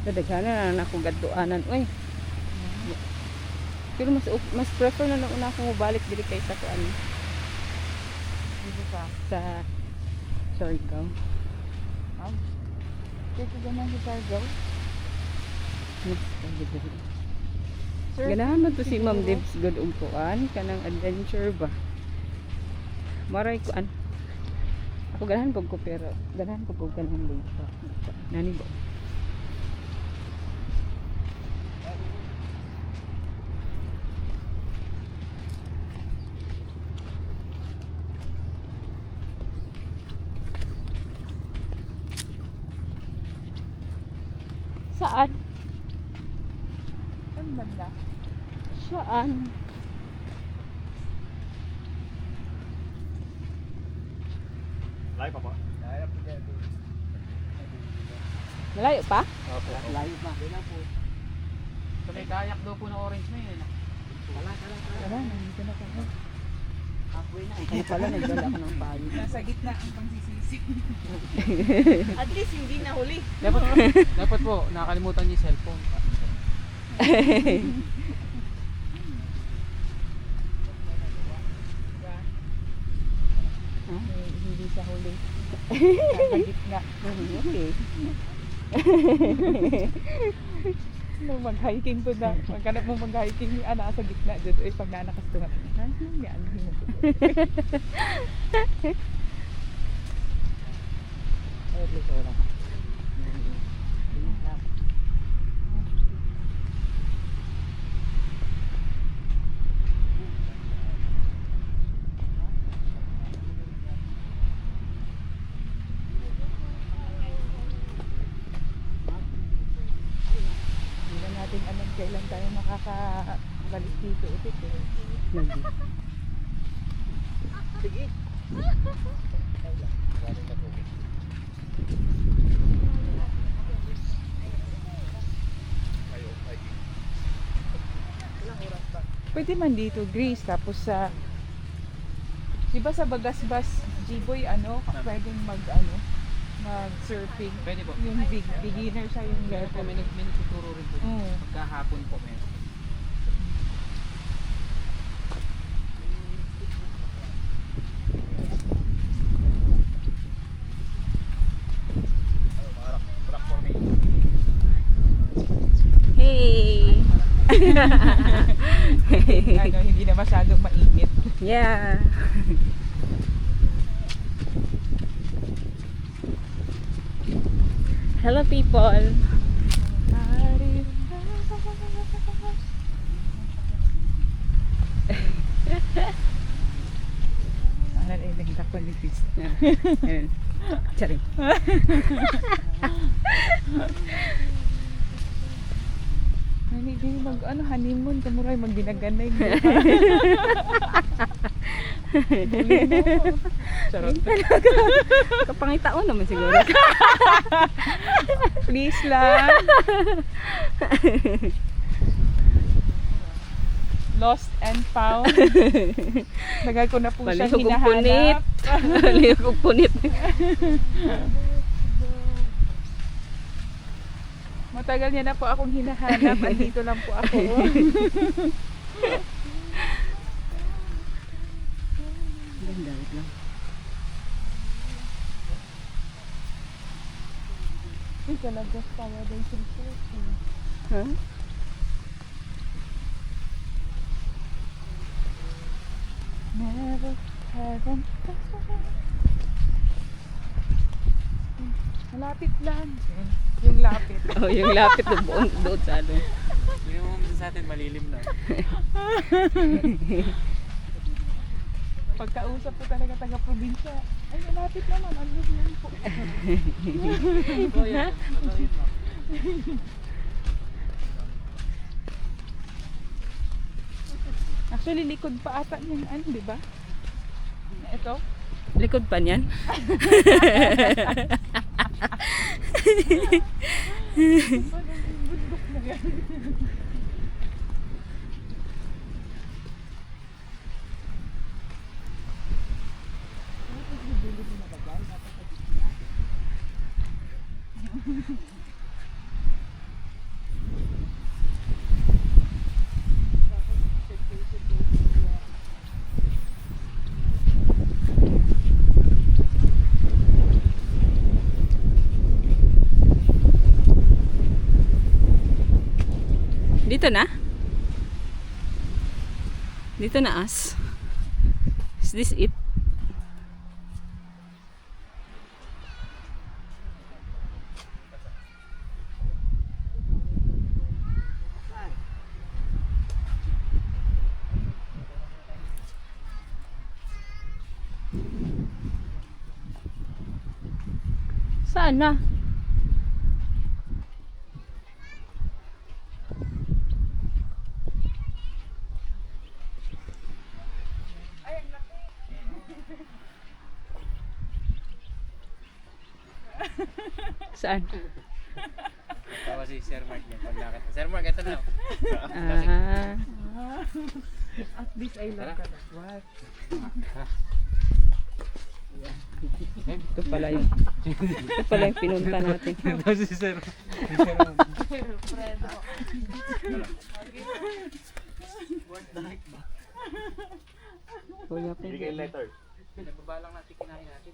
Dadaghanan na akong gadtuanan. Uy. Pero mas prefer na una akong balik dili kaysa ko ano. Dito Sa Siargao. Kasi ganyan si Cargo. Mas dili. Ganahan mo to si Ma'am Debs good og kuan kanang adventure ba. Maray kuan. Ako ganahan pag ko pero ganahan ko pag kanang late. Nani ba? Saan? Saan banda? Saan? Layo pa po? Malayo pa? Opo. Layo pa. So may kayak daw po na orange na yun. Wala, nandito na kami. Halfway na. Ano pala nagdala ko ng payo. Nasa gitna ang pangsisisi. At least hindi nahuli. Dapat po, nakakalimutan niyo yung cellphone. Hindi siya huli. Nasa gitna. Okay. Nung mag-hiking to na, magkanap mo mag-hiking, nasa gitna dito. Eh, pag nanakastuhan. Yan. Ay, dito lang. Hindi na natin alam kailan tayo makakabalik dito ulit eh. Lagi. Sige. Pwede man dito, Greece, tapos sa di ba sa Bagasbas, G-Boy, pwedeng mag-surfing. Pwede po. Yung beginner siya yung Pero po, level. may nagtuturo rin po. Oo. Pagkahapon po meron. Hey. Hindi na masyadong mainit. Yeah. Hello people. Ano na yung politis. Ayun. Charing. Hindi honeymoon, kamuray magdinaganay. Charot. Kapangitaon naman siguro. Please lang. Lost and found. Tagal ko na po siya Palihog og punit. hinahanap. Palihog og punit. Matagal niya na po akong hinahanap. Andito lang po ako. Ganda lang. Uy, talaga paradise resort. Huh? Never haven't. Malapit lang. Yung lapit. Oh, yung lapit ng buong doon sa ano. Yung sa atin malilim na. Pagkausap po talaga taga-probinsya. Ay, malapit naman. Ano yun po? So yan. Actually, likod pa ata yung di ba? Ito. Likod pa niyan. Bundok na yan. Dito na? Dito na as. Is this it? Saan na? Saan? Tawa si Sir Mark niya. Pag nakita. Sir Mark, ito na. Ah, At least I love Kalagwat. ito pala yung pinunta natin. Ito si Sir. Kuya pa. Nagbabalang natin kinain natin.